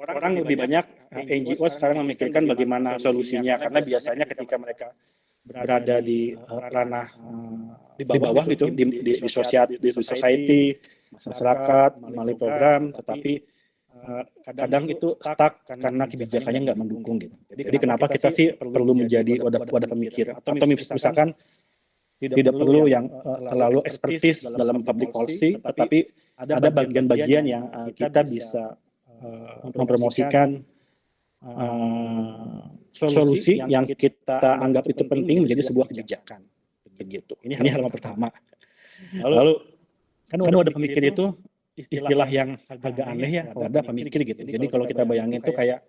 orang lebih banyak NGO sekarang memikirkan bagaimana solusinya, karena biasanya ketika mereka berada di ranah di bawah gitu, di society, masyarakat, melalui program, tetapi kadang itu stuck karena kebijakannya nggak mendukung gitu. Jadi kenapa kita sih perlu menjadi wadah pemikir, atau misalkan tidak perlu yang terlalu ekspertis dalam public policy, tetapi ada bagian-bagian yang kita bisa mempromosikan solusi yang kita anggap itu penting menjadi sebuah kebijakan. Begitu. Ini halaman pertama. Lalu kan wadah pemikir itu istilah yang agak aneh ya, wadah pemikir gitu. Jadi kalau kita bayangin tuh kayak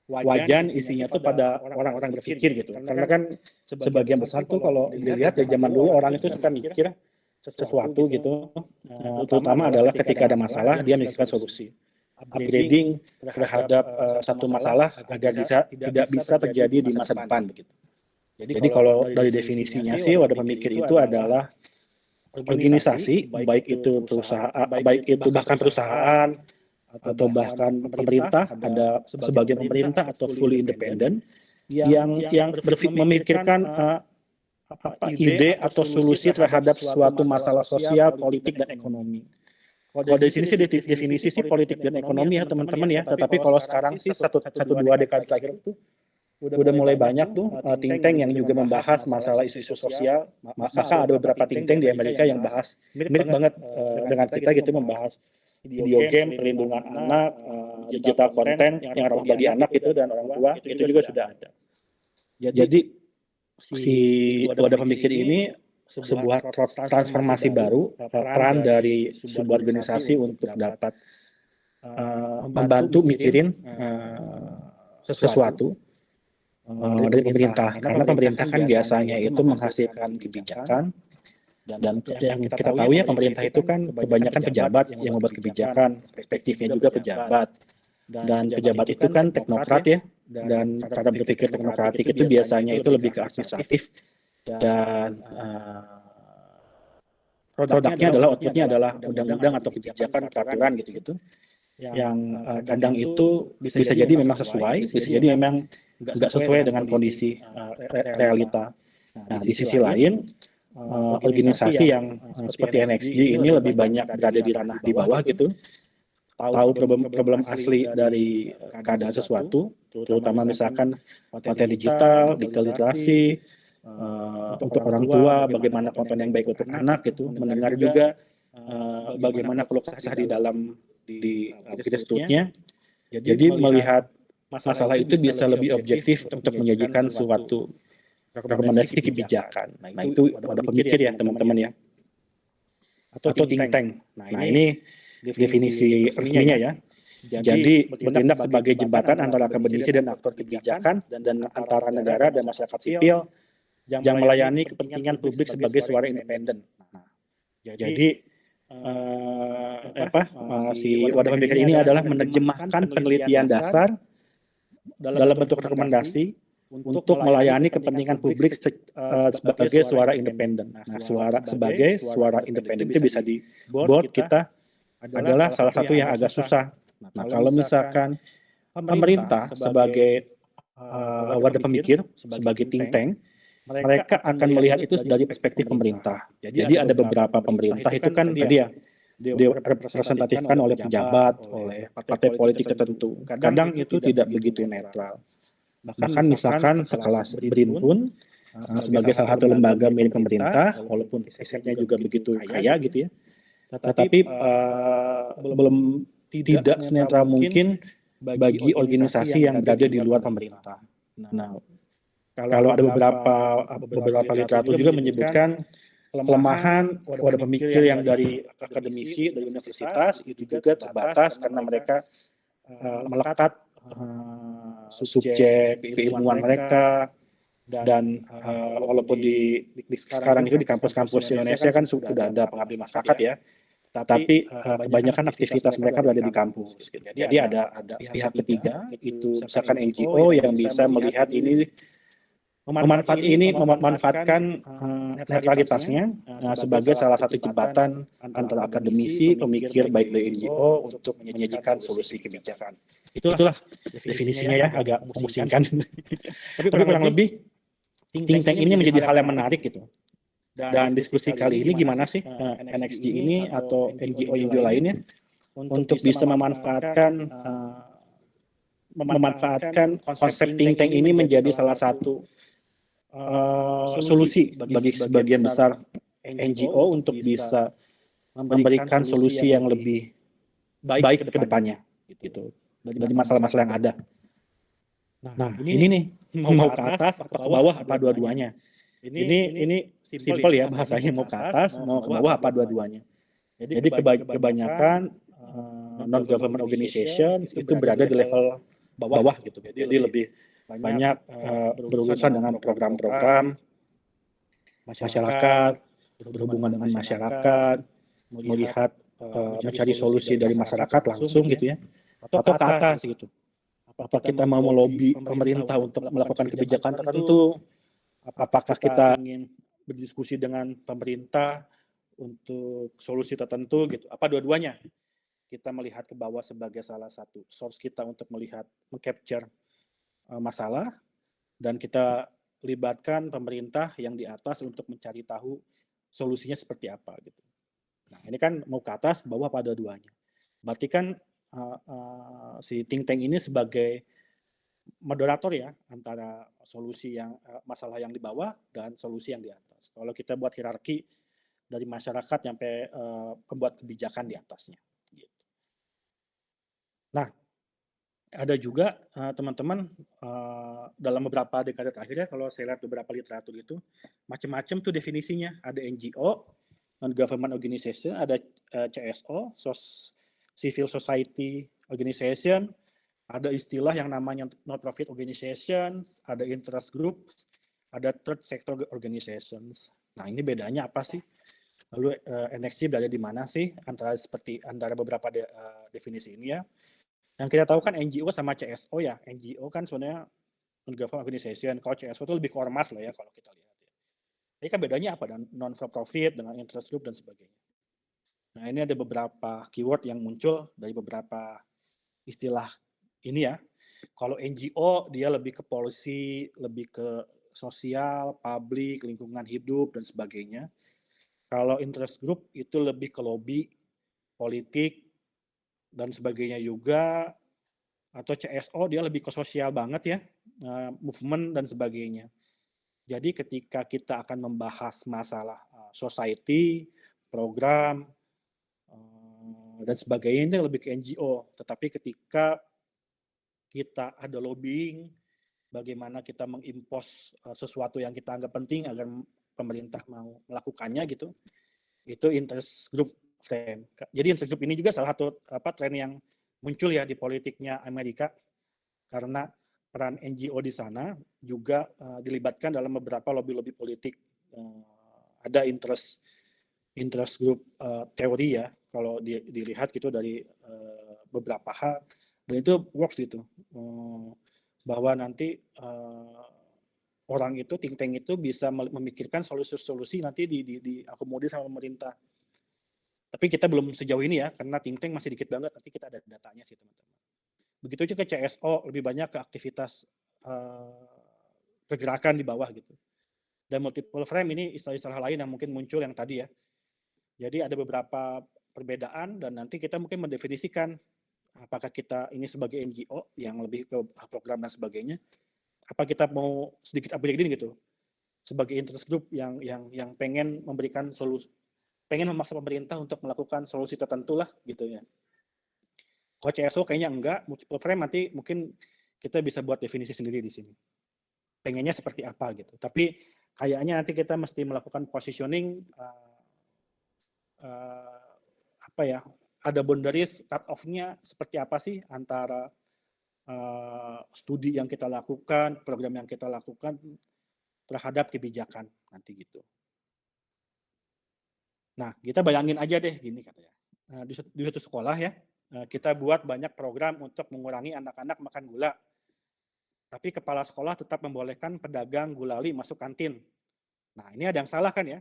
wajan isinya tuh pada orang-orang berpikir gitu. Karena kan sebagian besar tuh kalau dilihat dari zaman dulu orang itu suka mikir sesuatu gitu, terutama adalah ketika ada masalah dia memikirkan solusi. Upgrading terhadap satu masalah agar tidak bisa terjadi di masa depan begitu. Jadi kalau dari definisinya sih wadah pemikir itu adalah organisasi, baik itu bahkan perusahaan atau bahkan pemerintah, ada sebagian pemerintah atau fully independent yang memikirkan ide atau solusi terhadap suatu masalah sosial, politik dan ekonomi. Kalau dari sini sih definisi sih politik dan ekonomi ya teman-teman ya. Tetapi kalau sekarang sih dua dekade terakhir itu udah mulai banyak tuh think tank yang juga membahas masalah isu-isu sosial. Maka ada beberapa think tank di Amerika yang bahas mirip banget dengan kita gitu, membahas video game, perlindungan anak, digital content yang ramah bagi anak itu dan orang tua, itu juga sudah ada. Jadi si wadah pemikir ini sebuah transformasi baru, peran dari sebuah organisasi untuk dapat membantu mikirin sesuatu dari pemerintah, karena pemerintah kan biasanya itu menghasilkan kebijakan, dan yang kita tahu ya pemerintah itu kan kebanyakan pejabat yang membuat kebijakan, perspektifnya juga pejabat, dan pejabat itu kan teknokrat ya, dan cara berpikir teknokratik itu biasanya itu lebih ke administratif, dan produknya adalah outputnya adalah undang-undang atau kebijakan peraturan gitu-gitu, yang kadang itu bisa jadi memang sesuai, bisa jadi memang nggak sesuai dengan kondisi realita. Nah, di sisi lain, organisasi yang seperti NXG ini lebih banyak berada di ranah di bawah gitu, tahu problem asli dari keadaan sesuatu, terutama misalkan konten digital literasi, untuk orang tua, bagaimana konten yang baik untuk anak gitu, mendengar juga bagaimana keluh kesah di dalam strukturnya. Jadi melihat masalah itu bisa lebih objektif untuk menyajikan suatu rekomendasi kebijakan. Nah itu wadah pemikir ya teman-teman ya, atau think tank. Nah ini definisi resminya ya. Jadi bertindak sebagai jembatan antara akademisi dan aktor kebijakan, dan antara negara dan masyarakat sipil yang melayani kepentingan publik sebagai suara independen. Jadi si wadah pemikir ini adalah menerjemahkan penelitian dasar dalam bentuk rekomendasi untuk melayani kepentingan publik sebagai suara independen. Nah, sebagai suara independen itu bisa di board kita adalah salah satu yang agak susah. Nah, kalau misalkan pemerintah sebagai wadah pemikir, sebagai think tank, mereka akan melihat itu dari perspektif pemerintah. Jadi ada beberapa pemerintah itu kan tadi ya direpresentatifkan oleh pejabat, oleh partai politik tertentu. Kadang itu tidak begitu netral. Bahkan misalkan sekelas BRIN pun sebagai salah satu lembaga milik pemerintah, walaupun risetnya juga begitu kaya gitu ya, tetapi belum tidak senetral mungkin bagi organisasi yang berada di luar pemerintah. Nah, kalau ada beberapa literatur juga menyebutkan kelemahan wadah pemikir yang dari akademisi, dari universitas itu juga terbatas karena mereka melekat subjek keilmuan mereka, dan walaupun sekarang itu di kampus-kampus Indonesia kan sudah ada pengabdi masyarakat ya, tapi kebanyakan aktivitas mereka berada di kampus. Jadi ada pihak ketiga, itu misalkan NGO yang bisa melihat ini, memanfaatkan netralitasnya sebagai salah satu jembatan antara akademisi, pemikir baik dari NGO untuk menyajikan solusi kebijakan. Itulah definisinya ya, agak memusingkan. Tapi kurang lebih think tank ini menjadi hal yang menarik gitu. Dan diskusi kali ini gimana sih NXG ini atau NGO lainnya untuk bisa memanfaatkan konsep think tank ini menjadi salah satu solusi bagi sebagian besar NGO untuk bisa memberikan solusi yang lebih baik ke depannya gitu dari masalah-masalah yang ada. Nah, ini nih mau ke atas, apa ke bawah, apa dua-duanya. Ini simple ya bahasanya, mau ke atas, mau ke bawah, apa dua-duanya. Jadi kebanyakan non-government organizations itu berada di level bawah gitu. Jadi lebih banyak berurusan dengan program-program masyarakat, berhubungan dengan masyarakat, melihat mencari solusi dari masyarakat langsung gitu ya, atau ke atas gitu. Apa kita mau melobi pemerintah untuk melakukan kebijakan tertentu? Apakah kita ingin berdiskusi dengan pemerintah untuk solusi tertentu gitu? Apa dua-duanya? Kita melihat ke bawah sebagai salah satu source kita untuk melihat, mengcapture masalah, dan kita libatkan pemerintah yang di atas untuk mencari tahu solusinya seperti apa gitu. Nah, ini kan mau ke atas, bawah, pada dua-duanya. Berarti kan si think tank ini sebagai moderator ya antara solusi yang masalah yang di bawah dan solusi yang di atas. Kalau kita buat hierarki dari masyarakat sampai pembuat kebijakan di atasnya. Gitu. Nah, ada juga teman-teman dalam beberapa dekade terakhir ya, kalau saya lihat beberapa literatur itu macam-macam tuh definisinya. Ada NGO, non-government organization, ada CSO, civil society organization, ada istilah yang namanya non-profit organizations, ada interest groups, ada third sector organizations. Nah, ini bedanya apa sih? Lalu NXG berada di mana sih antara beberapa definisi ini ya? Yang kita tahu kan NGO sama CSO ya. NGO kan sebenarnya non-government organization. Kalau CSO itu lebih ke ormas lah ya kalau kita lihat. Ini kan bedanya apa dengan non-for-profit, dengan interest group dan sebagainya. Nah, ini ada beberapa keyword yang muncul dari beberapa istilah ini ya. Kalau NGO dia lebih ke policy, lebih ke sosial, publik, lingkungan hidup dan sebagainya. Kalau interest group itu lebih ke lobby, politik dan sebagainya juga. Atau CSO dia lebih ke sosial banget ya, movement dan sebagainya. Jadi ketika kita akan membahas masalah society, program dan sebagainya, ini lebih ke NGO. Tetapi ketika kita ada lobbying, bagaimana kita mengimpos sesuatu yang kita anggap penting agar pemerintah mau melakukannya gitu, itu interest group trend. Jadi interest group ini juga salah satu tren yang muncul ya di politiknya Amerika, karena peran NGO di sana juga dilibatkan dalam beberapa lobby-lobby politik. Ada interest group teori ya, kalau dilihat gitu dari beberapa hal, dan itu works gitu, bahwa nanti orang itu, think tank itu bisa memikirkan solusi-solusi nanti diakomodir sama pemerintah. Tapi kita belum sejauh ini ya, karena think tank masih dikit banget, nanti kita ada datanya sih teman-teman. Begitu juga CSO, lebih banyak ke aktivitas pergerakan di bawah gitu. Dan multiple frame ini istilah-istilah lain yang mungkin muncul yang tadi ya. Jadi ada beberapa perbedaan dan nanti kita mungkin mendefinisikan apakah kita ini sebagai NGO yang lebih ke program dan sebagainya, apa kita mau sedikit upgrading gitu sebagai interest group yang pengen memberikan solusi, pengen memaksa pemerintah untuk melakukan solusi tertentu lah gitu ya. Kalau CSO kayaknya enggak, multiple frame nanti mungkin kita bisa buat definisi sendiri di sini. Pengennya seperti apa gitu. Tapi kayaknya nanti kita mesti melakukan positioning apa ya? Ada boundaries, cut off-nya seperti apa sih antara studi yang kita lakukan, program yang kita lakukan terhadap kebijakan nanti gitu. Nah, kita bayangin aja deh gini katanya. Di suatu sekolah ya, kita buat banyak program untuk mengurangi anak-anak makan gula. Tapi kepala sekolah tetap membolehkan pedagang gulali masuk kantin. Nah, ini ada yang salah kan ya.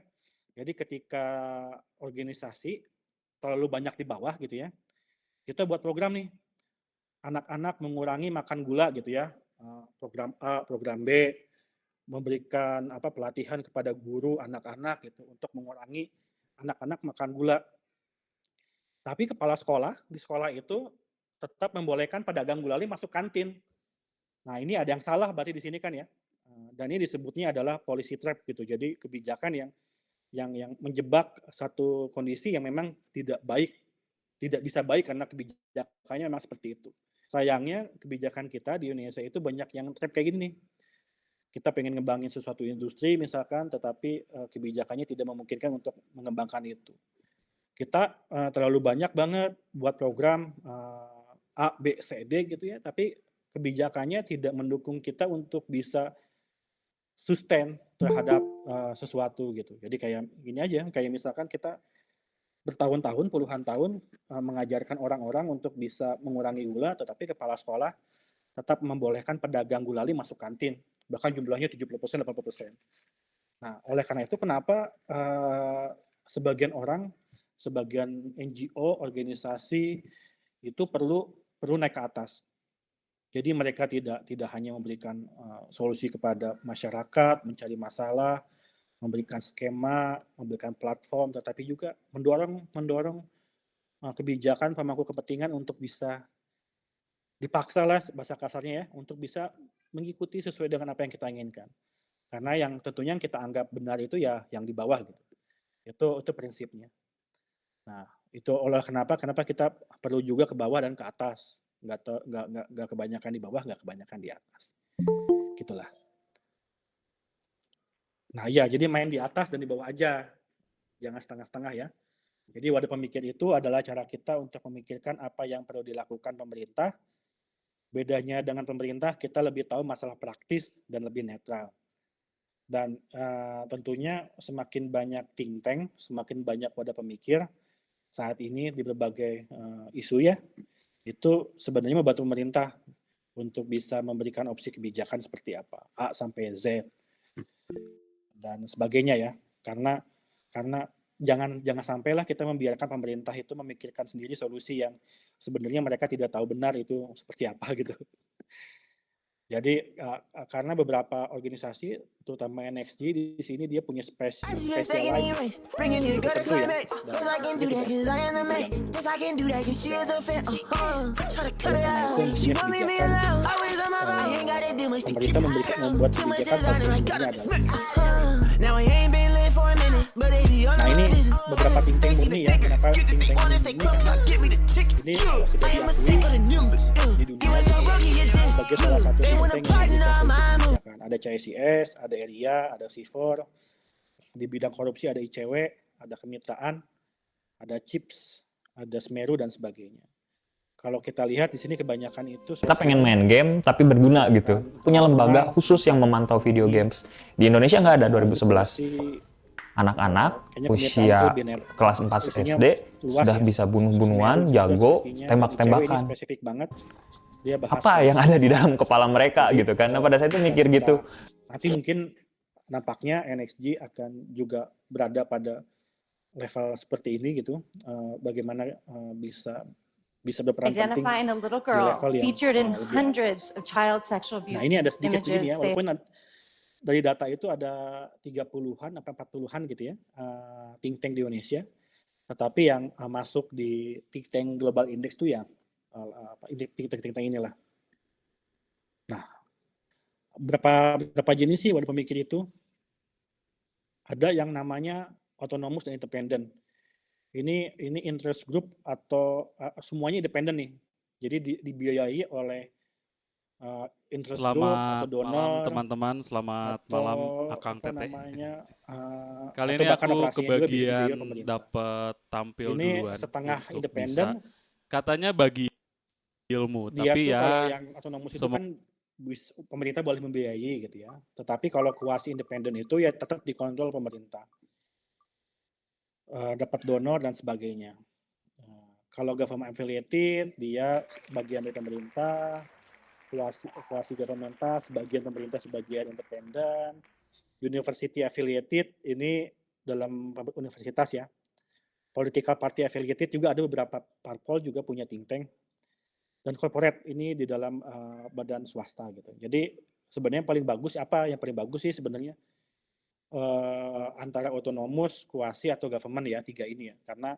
Jadi ketika organisasi terlalu banyak di bawah gitu ya, kita buat program nih. anak-anak mengurangi makan gula gitu ya, program A, program B, memberikan pelatihan kepada guru anak-anak gitu untuk mengurangi anak-anak makan gula. Tapi kepala sekolah di sekolah itu tetap membolehkan pedagang gulali masuk kantin. Nah, ini ada yang salah berarti di sini kan ya. Dan ini disebutnya adalah policy trap gitu. Jadi kebijakan yang menjebak satu kondisi yang memang tidak baik, tidak bisa baik karena kebijakannya memang seperti itu. Sayangnya kebijakan kita di Indonesia itu banyak yang trap kayak gini nih. Kita pengen ngembangin sesuatu industri misalkan, tetapi kebijakannya tidak memungkinkan untuk mengembangkan itu. Kita terlalu banyak banget buat program A, B, C, D gitu ya, tapi kebijakannya tidak mendukung kita untuk bisa sustain terhadap sesuatu gitu. Jadi kayak gini aja, kayak misalkan kita bertahun-tahun, puluhan tahun mengajarkan orang-orang untuk bisa mengurangi gula, tetapi kepala sekolah tetap membolehkan pedagang gulali masuk kantin, bahkan jumlahnya 70%, 80%. Nah, oleh karena itu kenapa sebagian orang, sebagian NGO, organisasi itu perlu naik ke atas. Jadi mereka tidak hanya memberikan solusi kepada masyarakat, mencari masalah, memberikan skema, memberikan platform, tetapi juga mendorong kebijakan pemangku kepentingan untuk bisa dipaksa lah bahasa kasarnya ya, untuk bisa mengikuti sesuai dengan apa yang kita inginkan. Karena yang tentunya yang kita anggap benar itu ya yang di bawah gitu. Itu prinsipnya. Nah, itu oleh kenapa kita perlu juga ke bawah dan ke atas. Nggak kebanyakan di bawah, nggak kebanyakan di atas. Gitulah. Nah ya, jadi main di atas dan di bawah aja. Jangan setengah-setengah ya. Jadi wadah pemikir itu adalah cara kita untuk memikirkan apa yang perlu dilakukan pemerintah. Bedanya dengan pemerintah, kita lebih tahu masalah praktis dan lebih netral. Dan tentunya semakin banyak think tank, semakin banyak wadah pemikir saat ini di berbagai isu ya, itu sebenarnya membantu pemerintah untuk bisa memberikan opsi kebijakan seperti apa, A sampai Z dan sebagainya ya. Karena jangan sampailah kita membiarkan pemerintah itu memikirkan sendiri solusi yang sebenarnya mereka tidak tahu benar itu seperti apa gitu. Jadi karena beberapa organisasi, terutama NXG di sini dia punya spesialis tertentu ya. Pemerintah membuat kebijakan salah satunya adalah. Nah ini beberapa think tank murni ya. Kenapa think tank murni? Ini sudah diakui di dunia sebagai salah satu think tank yang ada CSIS, ada ERIA, ada CIFOR. Di bidang korupsi ada ICW, ada kemitraan, ada CHIPS, ada Semeru dan sebagainya. Kalau kita lihat di sini kebanyakan itu kita pengen main game tapi berguna gitu. Punya lembaga khusus yang memantau video games. Di Indonesia nggak ada 2011. Anak-anak usia kelas 4 SD sudah bisa bunuh-bunuhan, jago, tembak-tembakan. Apa yang ada di dalam kepala mereka gitu kan? Nah pada saat itu mikir gitu. Nanti mungkin nampaknya NXG akan juga berada pada level seperti ini gitu. Bagaimana bisa berperan penting di level yang nah ini ada sedikit begini ya, walaupun dari data itu ada 30-an atau 40-an gitu ya think tank di Indonesia, tetapi yang masuk di think tank global index itu ya think tank inilah. Nah, berapa jenis sih wadah pemikir itu? Ada yang namanya autonomous dan independen. Ini interest group atau semuanya independen nih. Jadi dibiayai oleh interest group atau donor. Selamat malam teman-teman, selamat malam Akang Teteh. Kali ini aku kebagian dapat tampil ini duluan. Setengah independen. Katanya bagi ilmu, tapi ya yang autonomous itu kan pemerintah boleh membiayai gitu ya. Tetapi kalau kuasi independen itu ya tetap dikontrol pemerintah. Dapat donor dan sebagainya. Kalau government affiliated, dia bagian dari pemerintah, kuasi governmental, sebagian pemerintah, sebagian independen. University affiliated, ini dalam universitas ya. Political party affiliated juga ada beberapa parpol juga punya think tank. dan corporate ini di dalam badan swasta gitu. Jadi sebenarnya paling bagus apa? Yang paling bagus sih sebenarnya antara autonomous, kuasi atau government ya, 3 ini ya. Karena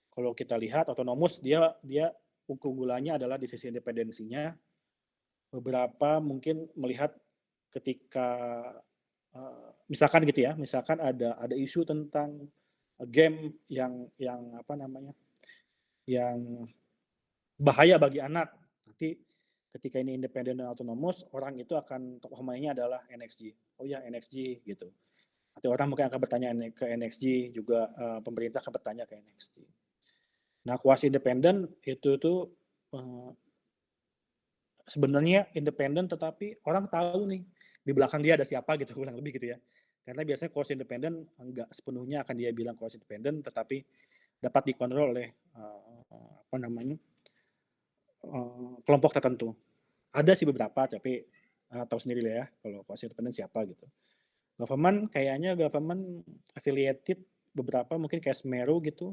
kalau kita lihat autonomous dia unggulannya adalah di sisi independensinya. Beberapa mungkin melihat ketika misalkan gitu ya, misalkan ada isu tentang game yang apa namanya? Yang bahaya bagi anak. Nanti ketika ini independen dan autonomous, orang itu akan tokoh mainnya adalah NXG. Oh ya NXG gitu. Atau orang mungkin akan bertanya ke NXG juga, pemerintah akan bertanya ke NXG. Nah, kuasi independen itu tuh sebenarnya independen tetapi orang tahu nih di belakang dia ada siapa gitu kurang lebih gitu ya. Karena biasanya kuasi independen enggak sepenuhnya akan dia bilang kuasi independen tetapi dapat dikontrol oleh apa namanya? Kelompok tertentu. Ada sih beberapa tapi tahu sendiri lah ya kalau kuasi independen siapa gitu. Government kayaknya government affiliated beberapa mungkin kayak Semeru gitu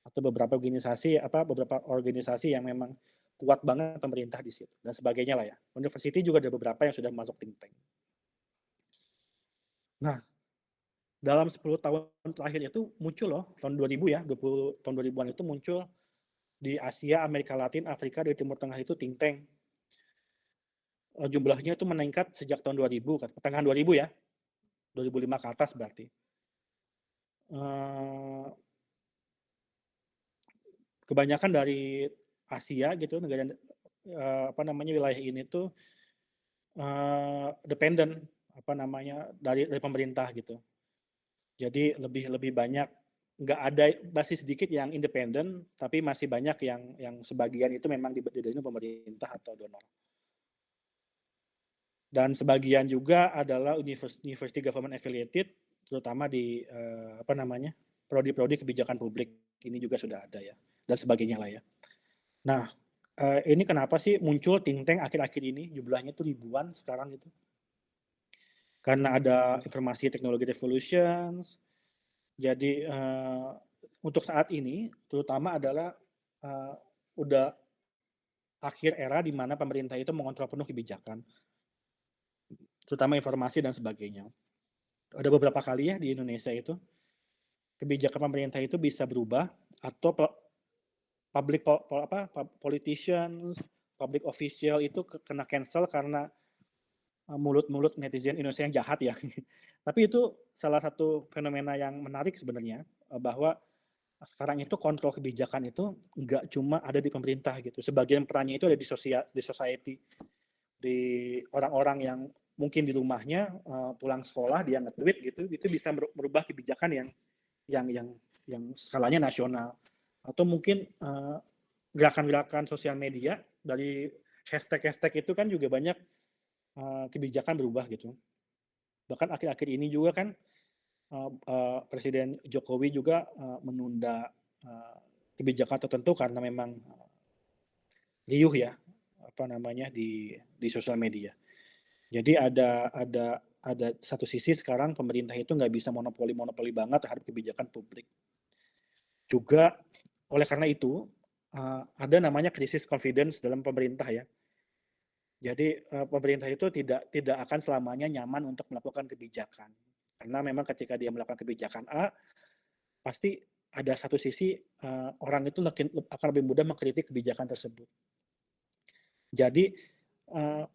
atau beberapa organisasi yang memang kuat banget pemerintah di situ dan sebagainya lah ya. University juga ada beberapa yang sudah masuk think tank. Nah, dalam 10 tahun terakhir itu muncul loh tahun 2000 ya, 20 tahun 2000-an itu muncul di Asia, Amerika Latin, Afrika, di Timur Tengah itu think tank. Jumlahnya itu meningkat sejak tahun 2000, pertengahan 2000 ya. 2005 ke atas berarti. Kebanyakan dari Asia gitu, negara apa namanya wilayah ini tuh dependen apa namanya dari pemerintah gitu. Jadi lebih banyak nggak ada masih sedikit yang independen, tapi masih banyak yang sebagian itu memang didanain pemerintah atau donor. Dan sebagian juga adalah university government affiliated, terutama di apa namanya prodi-prodi kebijakan publik ini juga sudah ada ya dan sebagainya lah ya. Nah ini kenapa sih muncul think tank akhir-akhir ini jumlahnya tuh ribuan sekarang gitu? Karena ada informasi teknologi revolutions. Jadi untuk saat ini terutama adalah udah akhir era di mana pemerintah itu mengontrol penuh kebijakan, terutama informasi dan sebagainya. Ada beberapa kali ya di Indonesia itu kebijakan pemerintah itu bisa berubah atau politicians, public official itu kena cancel karena mulut-mulut netizen Indonesia yang jahat ya. Tapi itu salah satu fenomena yang menarik sebenarnya bahwa sekarang itu kontrol kebijakan itu nggak cuma ada di pemerintah gitu. Sebagian perannya itu ada di society, di orang-orang yang mungkin di rumahnya pulang sekolah dia nge-tweet gitu, itu bisa merubah kebijakan yang skalanya nasional. Atau mungkin gerakan-gerakan sosial media dari hashtag itu kan juga banyak kebijakan berubah gitu. Bahkan akhir-akhir ini juga kan Presiden Jokowi juga menunda kebijakan tertentu karena memang riuh ya apa namanya di sosial media. Jadi ada satu sisi sekarang pemerintah itu nggak bisa monopoli banget terhadap kebijakan publik. Juga oleh karena itu ada namanya krisis confidence dalam pemerintah ya. Jadi pemerintah itu tidak akan selamanya nyaman untuk melakukan kebijakan. Karena memang ketika dia melakukan kebijakan A, pasti ada satu sisi orang itu akan lebih mudah mengkritik kebijakan tersebut. Jadi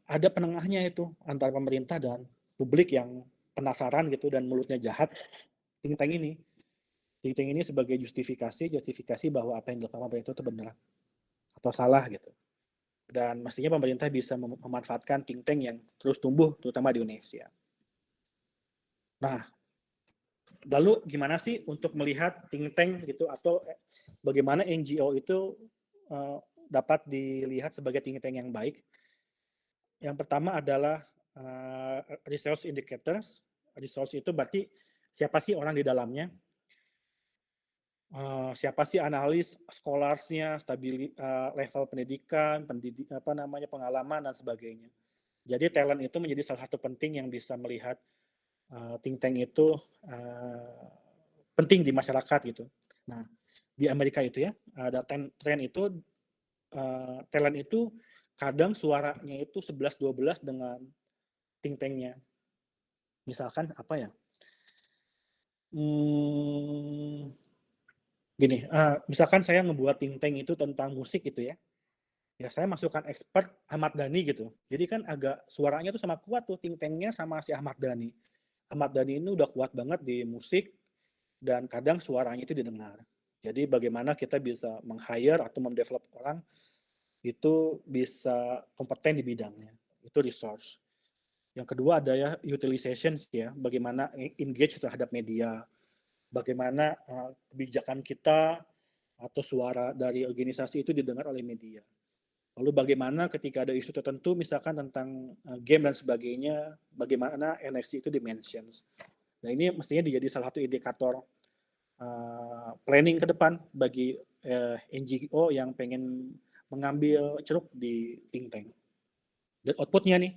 ada penengahnya itu antara pemerintah dan publik yang penasaran gitu dan mulutnya jahat. Think tank ini sebagai justifikasi bahwa apa yang dilakukan pemerintah itu benar atau salah gitu. Dan mestinya pemerintah bisa memanfaatkan think tank yang terus tumbuh terutama di Indonesia. Nah, lalu gimana sih untuk melihat think tank gitu atau bagaimana NGO itu dapat dilihat sebagai think tank yang baik? Yang pertama adalah resource indicators. Resource itu berarti siapa sih orang di dalamnya? Siapa sih analis, scholarsnya, level pendidikan, pengalaman dan sebagainya. Jadi talent itu menjadi salah satu penting yang bisa melihat think tank itu penting di masyarakat gitu. Nah, di Amerika itu ya ada tren itu talent itu kadang suaranya itu 11-12 dengan think tank-nya. Misalkan apa ya? Gini, misalkan saya ngebuat think tank itu tentang musik gitu ya. Ya saya masukkan expert Ahmad Dhani gitu. Jadi kan agak suaranya tuh sama kuat tuh think tank-nya sama si Ahmad Dhani. Ahmad Dhani ini udah kuat banget di musik dan kadang suaranya itu didengar. Jadi bagaimana kita bisa meng-hire atau mendevelop orang itu bisa kompeten di bidangnya. Itu resource. Yang kedua ada ya utilization ya, bagaimana engage terhadap media, bagaimana kebijakan kita atau suara dari organisasi itu didengar oleh media. Lalu bagaimana ketika ada isu tertentu, misalkan tentang game dan sebagainya, bagaimana NXT itu dimensions. Nah ini mestinya jadi salah satu indikator planning ke depan bagi NGO yang pengen mengambil ceruk di think tank. Dan outputnya nih,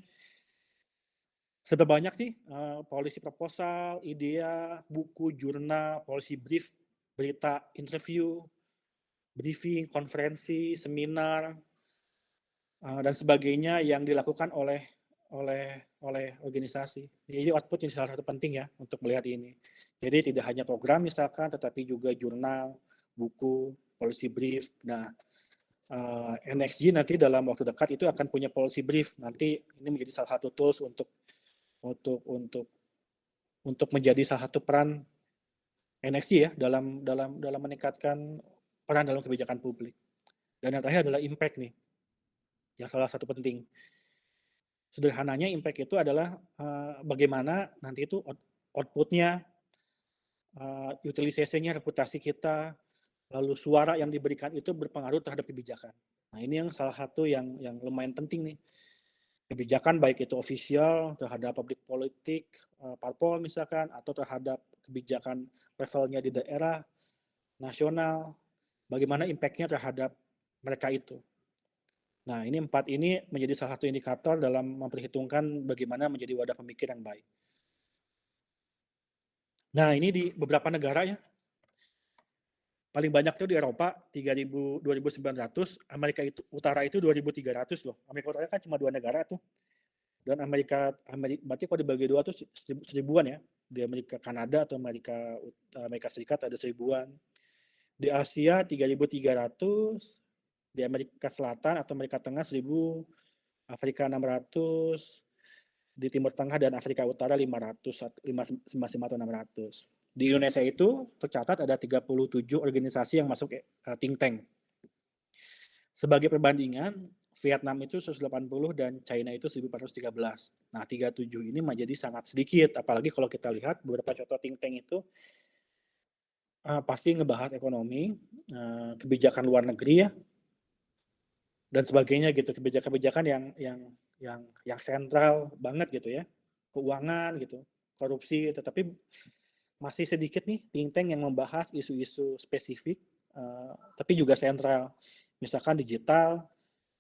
seberapa banyak sih polisi proposal, idea, buku, jurnal, policy brief, berita, interview, briefing, konferensi, seminar, dan sebagainya yang dilakukan oleh organisasi. Jadi output ini salah satu penting ya untuk melihat ini. Jadi tidak hanya program misalkan, tetapi juga jurnal, buku, policy brief. Nah, NXG nanti dalam waktu dekat itu akan punya policy brief. Nanti ini menjadi salah satu tools untuk menjadi salah satu peran NXG ya dalam meningkatkan peran dalam kebijakan publik. Dan yang terakhir adalah impact nih, yang salah satu penting. Sederhananya impact itu adalah bagaimana nanti itu outputnya, utilization-nya, reputasi kita, lalu suara yang diberikan itu berpengaruh terhadap kebijakan. Nah ini yang salah satu yang lumayan penting nih. Kebijakan baik itu official terhadap publik politik, parpol misalkan, atau terhadap kebijakan levelnya di daerah, nasional, bagaimana impact-nya terhadap mereka itu. Nah, ini 4 ini menjadi salah satu indikator dalam memperhitungkan bagaimana menjadi wadah pemikir yang baik. Nah, ini di beberapa negara ya. Paling banyak itu di Eropa 2.900, Amerika Utara itu 2.300 loh. Amerika Utara kan cuma 2 negara tuh. Dan Amerika berarti kalau dibagi 2 tuh seribuan ya. Di Amerika Kanada atau Amerika Serikat ada seribuan. Di Asia 3.300, di Amerika Selatan atau Amerika Tengah 1.000, Afrika 600, di Timur Tengah dan Afrika Utara 500, 5 atau 600. Di Indonesia itu tercatat ada 37 organisasi yang masuk think tank. Sebagai perbandingan, Vietnam itu 180 dan China itu 1413. Nah, 37 ini menjadi sangat sedikit, apalagi kalau kita lihat beberapa contoh think tank itu pasti ngebahas ekonomi, kebijakan luar negeri ya, dan sebagainya gitu, kebijakan-kebijakan yang sentral banget gitu ya, keuangan gitu, korupsi, tetapi masih sedikit nih think tank yang membahas isu-isu spesifik, tapi juga sentral, misalkan digital,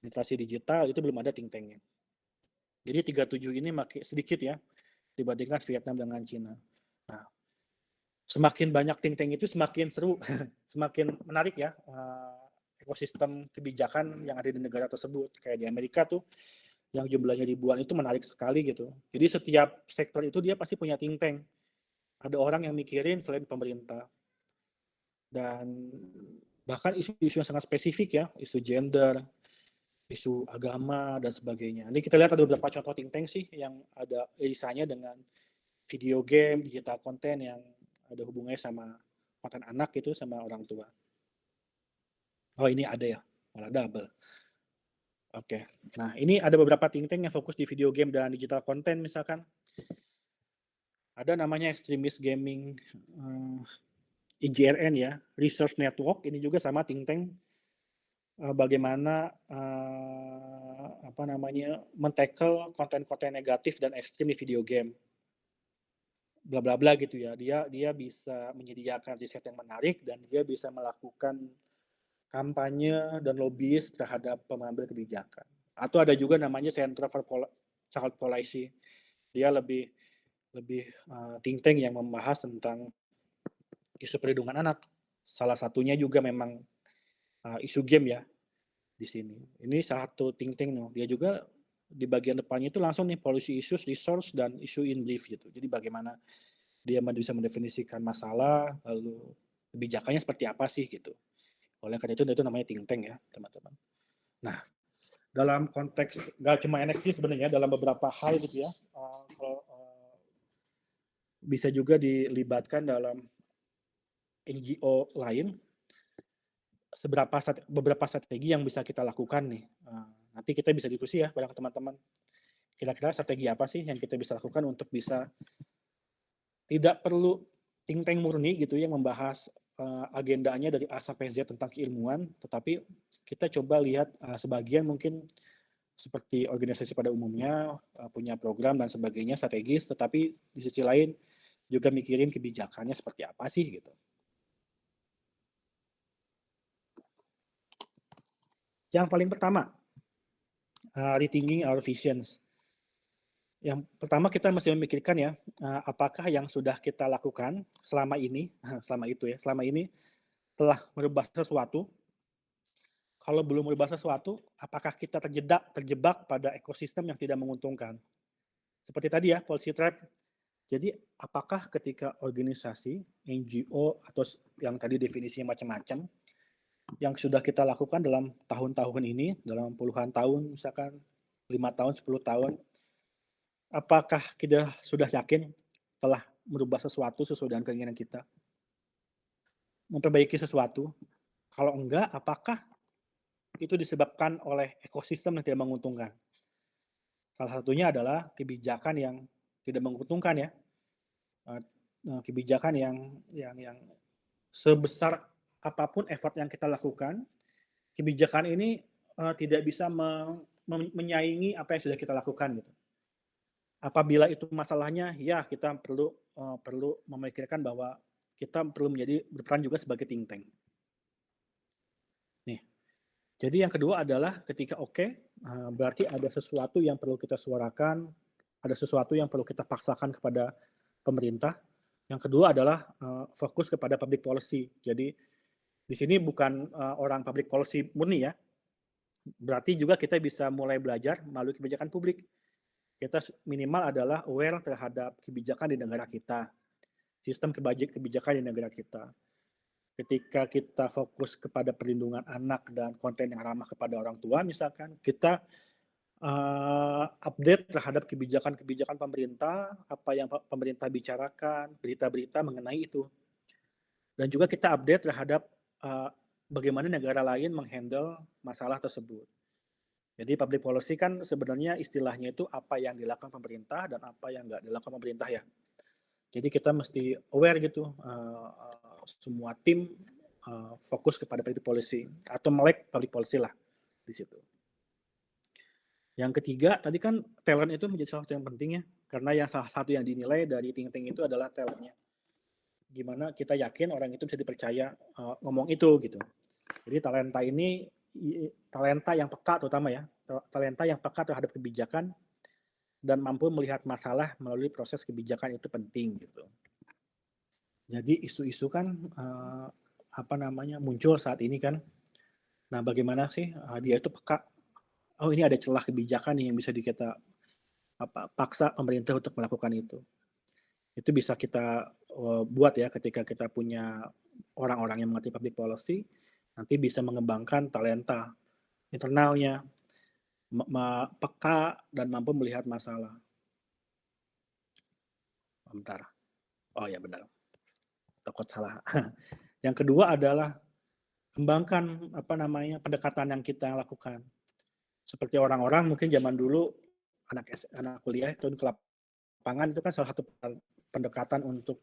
literasi digital itu belum ada think tanknya. Jadi 37 ini makin sedikit ya dibandingkan Vietnam dengan Cina. Nah, semakin banyak think tank itu semakin seru, semakin menarik ya. Ekosistem kebijakan yang ada di negara tersebut. Kayak di Amerika tuh yang jumlahnya ribuan itu menarik sekali gitu. Jadi setiap sektor itu dia pasti punya think tank. Ada orang yang mikirin selain pemerintah. Dan bahkan isu-isu yang sangat spesifik ya, isu gender, isu agama dan sebagainya. Ini kita lihat ada beberapa contoh think tank sih yang ada irisannya dengan video game, digital konten yang ada hubungannya sama konten anak itu sama orang tua. Oh ini ada ya, malah double. Oke, nah ini ada beberapa think tank yang fokus di video game dan digital konten misalkan. Ada namanya Extremist Gaming IGRN ya, Research Network, ini juga sama think tank bagaimana men-tackle konten-konten negatif dan ekstrim di video game. Bla bla bla gitu ya. Dia bisa menyediakan riset yang menarik dan dia bisa melakukan kampanye dan lobbyis terhadap pengambil kebijakan. Atau ada juga namanya Center for Child Policy. Dia lebih think tank yang membahas tentang isu perlindungan anak. Salah satunya juga memang isu game ya. di sini. Ini salah satu think tank no. Dia juga di bagian depannya itu langsung nih policy issues, resource dan issue in brief gitu. Jadi bagaimana dia bisa mendefinisikan masalah, lalu kebijakannya seperti apa sih gitu. Oleh karena itu namanya think tank ya teman-teman. Nah, dalam konteks nggak cuma NXT sebenarnya, dalam beberapa hal gitu ya, bisa juga dilibatkan dalam NGO lain. Beberapa strategi yang bisa kita lakukan nih. Nanti kita bisa diskusi ya bareng teman-teman. Kira-kira strategi apa sih yang kita bisa lakukan untuk bisa tidak perlu think tank murni gitu yang membahas agendanya dari A sampai Z tentang keilmuan, tetapi kita coba lihat sebagian mungkin seperti organisasi pada umumnya punya program dan sebagainya strategis, tetapi di sisi lain juga mikirin kebijakannya seperti apa sih gitu. Yang paling pertama, rethinking our visions. Yang pertama kita mesti memikirkan ya, apakah yang sudah kita lakukan selama ini telah merubah sesuatu. Kalau belum merubah sesuatu, apakah kita terjebak pada ekosistem yang tidak menguntungkan? Seperti tadi ya, policy trap. Jadi apakah ketika organisasi, NGO, atau yang tadi definisinya macam-macam, yang sudah kita lakukan dalam tahun-tahun ini, dalam puluhan tahun, misalkan 5 tahun, 10 tahun, apakah kita sudah yakin telah merubah sesuatu sesuai dengan keinginan kita? Memperbaiki sesuatu? Kalau enggak, apakah itu disebabkan oleh ekosistem yang tidak menguntungkan? Salah satunya adalah kebijakan yang tidak menguntungkan ya. Kebijakan yang sebesar apapun effort yang kita lakukan, kebijakan ini tidak bisa menyaingi apa yang sudah kita lakukan gitu. Apabila itu masalahnya, ya kita perlu memikirkan bahwa kita perlu berperan juga sebagai think tank. Nih, jadi yang kedua adalah ketika berarti ada sesuatu yang perlu kita suarakan, ada sesuatu yang perlu kita paksakan kepada pemerintah. Yang kedua adalah fokus kepada public policy. Jadi di sini bukan orang public policy murni ya. Berarti juga kita bisa mulai belajar melalui kebijakan publik. Kita minimal adalah aware terhadap kebijakan di negara kita, sistem kebijakan di negara kita. Ketika kita fokus kepada perlindungan anak dan konten yang ramah kepada orang tua, misalkan kita update terhadap kebijakan pemerintah, apa yang pemerintah bicarakan, berita-berita mengenai itu. Dan juga kita update terhadap bagaimana negara lain menghandle masalah tersebut. Jadi public policy kan sebenarnya istilahnya itu apa yang dilakukan pemerintah dan apa yang nggak dilakukan pemerintah ya. Jadi kita mesti aware gitu, semua tim fokus kepada public policy atau melek public policy lah di situ. Yang ketiga, tadi kan talent itu menjadi salah satu yang penting ya, karena yang salah satu yang dinilai dari think tank itu adalah talentnya. Gimana kita yakin orang itu bisa dipercaya ngomong itu gitu. Jadi talenta yang peka terutama ya, talenta yang peka terhadap kebijakan dan mampu melihat masalah melalui proses kebijakan itu penting gitu. Jadi isu-isu kan muncul saat ini kan. Nah, bagaimana sih dia itu peka? Oh, ini ada celah kebijakan nih yang bisa kita paksa pemerintah untuk melakukan itu. Itu bisa kita buat ya ketika kita punya orang-orang yang mengerti public policy, nanti bisa mengembangkan talenta internalnya, peka dan mampu melihat masalah. Bentar. Oh ya benar. Takut salah. Yang kedua adalah kembangkan pendekatan yang kita lakukan. Seperti orang-orang mungkin zaman dulu anak kuliah turun ke lapangan itu kan salah satu pendekatan untuk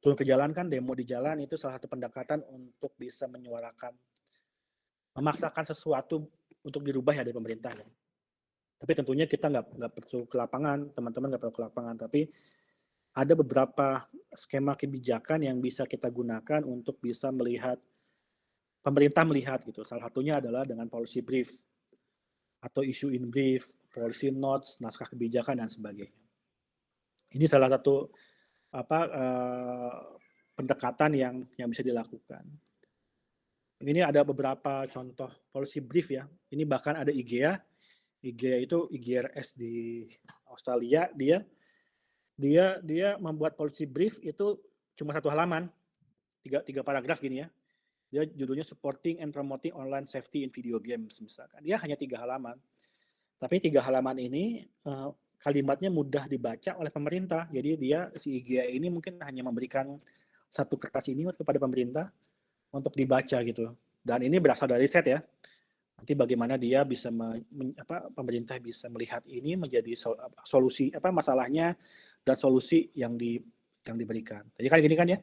turun ke jalan kan, demo di jalan itu salah satu pendekatan untuk bisa menyuarakan, memaksakan sesuatu untuk dirubah ya dari pemerintah ya. Tapi tentunya kita nggak perlu ke lapangan, teman-teman nggak perlu ke lapangan, tapi ada beberapa skema kebijakan yang bisa kita gunakan untuk bisa melihat, pemerintah melihat gitu. Salah satunya adalah dengan policy brief atau issue in brief, policy notes, naskah kebijakan dan sebagainya. Ini salah satu pendekatan yang bisa dilakukan. Ini ada beberapa contoh policy brief ya. Ini bahkan ada IGEA. IGEA itu IGRS di Australia. Dia membuat policy brief itu cuma 1 halaman, tiga paragraf gini ya. Dia judulnya Supporting and Promoting Online Safety in Video Games misalkan. Dia hanya 3 halaman. Tapi 3 halaman ini kalimatnya mudah dibaca oleh pemerintah. Jadi si IGEA ini mungkin hanya memberikan 1 kertas ini kepada pemerintah untuk dibaca gitu. Dan ini berasal dari riset ya. Nanti bagaimana dia bisa pemerintah bisa melihat ini menjadi solusi masalahnya dan solusi yang diberikan. Jadi kan gini kan ya.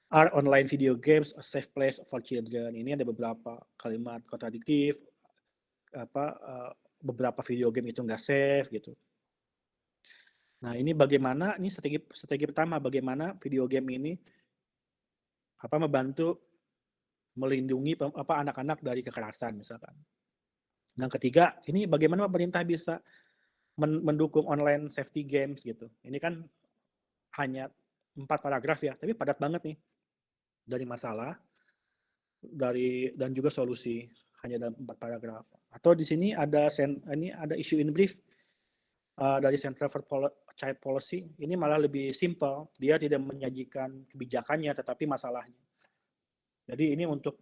Are online video games a safe place for children? Ini ada beberapa kalimat kontradiktif. Beberapa video game itu nggak safe gitu. Nah, ini bagaimana, ini strategi pertama, bagaimana video game ini membantu melindungi anak-anak dari kekerasan misalkan. Yang ketiga, ini bagaimana pemerintah bisa mendukung online safety games gitu. Ini kan hanya 4 paragraf ya, tapi padat banget nih. Dari masalah, dan juga solusi, hanya dalam 4 paragraf. Atau di sini ada issue in brief dari Center for Child Policy. Ini malah lebih simple. Dia tidak menyajikan kebijakannya, tetapi masalahnya. Jadi ini untuk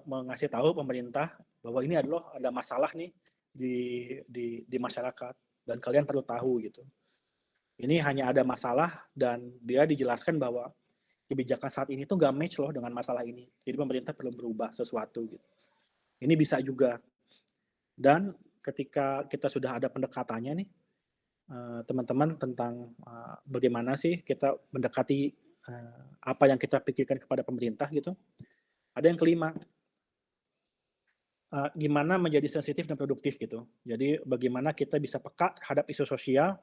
mengasih tahu pemerintah bahwa ini ada masalah nih di masyarakat dan kalian perlu tahu gitu. Ini hanya ada masalah dan dia dijelaskan bahwa kebijakan saat ini tuh nggak match loh dengan masalah ini. Jadi pemerintah perlu berubah sesuatu gitu. Ini bisa juga. Dan ketika kita sudah ada pendekatannya nih, teman-teman tentang bagaimana sih kita mendekati apa yang kita pikirkan kepada pemerintah gitu. Ada yang kelima, gimana menjadi sensitif dan produktif gitu. Jadi bagaimana kita bisa peka terhadap isu sosial,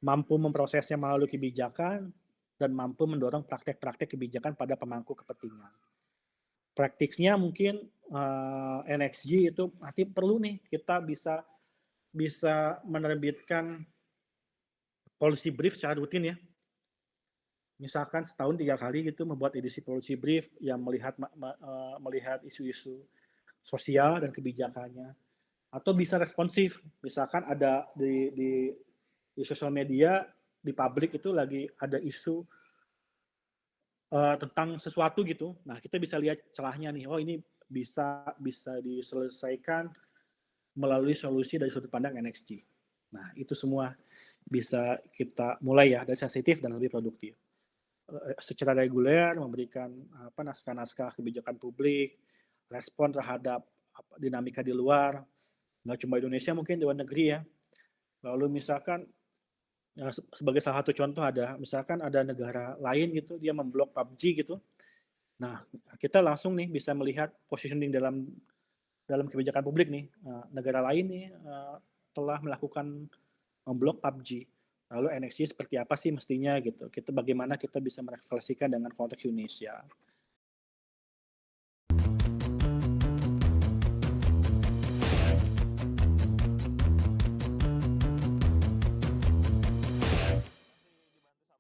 mampu memprosesnya melalui kebijakan, dan mampu mendorong praktek-praktek kebijakan pada pemangku kepentingan. Praktiknya mungkin NXG itu nanti perlu nih kita bisa menerbitkan policy brief secara rutin ya. Misalkan setahun 3 kali gitu membuat edisi policy brief yang melihat isu-isu sosial dan kebijakannya. Atau bisa responsif, misalkan ada di sosial media, di publik itu lagi ada isu tentang sesuatu gitu. Nah, kita bisa lihat celahnya nih. Oh, ini bisa diselesaikan melalui solusi dari sudut pandang NXG. Nah, itu semua bisa kita mulai ya dari sensitif dan lebih produktif. Secara reguler memberikan naskah-naskah kebijakan publik, respon terhadap dinamika di luar, nggak cuma Indonesia mungkin di luar negeri ya. Lalu misalkan sebagai salah satu contoh misalkan ada negara lain gitu dia memblok PUBG gitu. Nah, kita langsung nih bisa melihat positioning dalam kebijakan publik nih. Negara lain nih telah melakukan memblok PUBG. Lalu NXG seperti apa sih mestinya gitu. Bagaimana kita bisa merefleksikan dengan konteks Indonesia.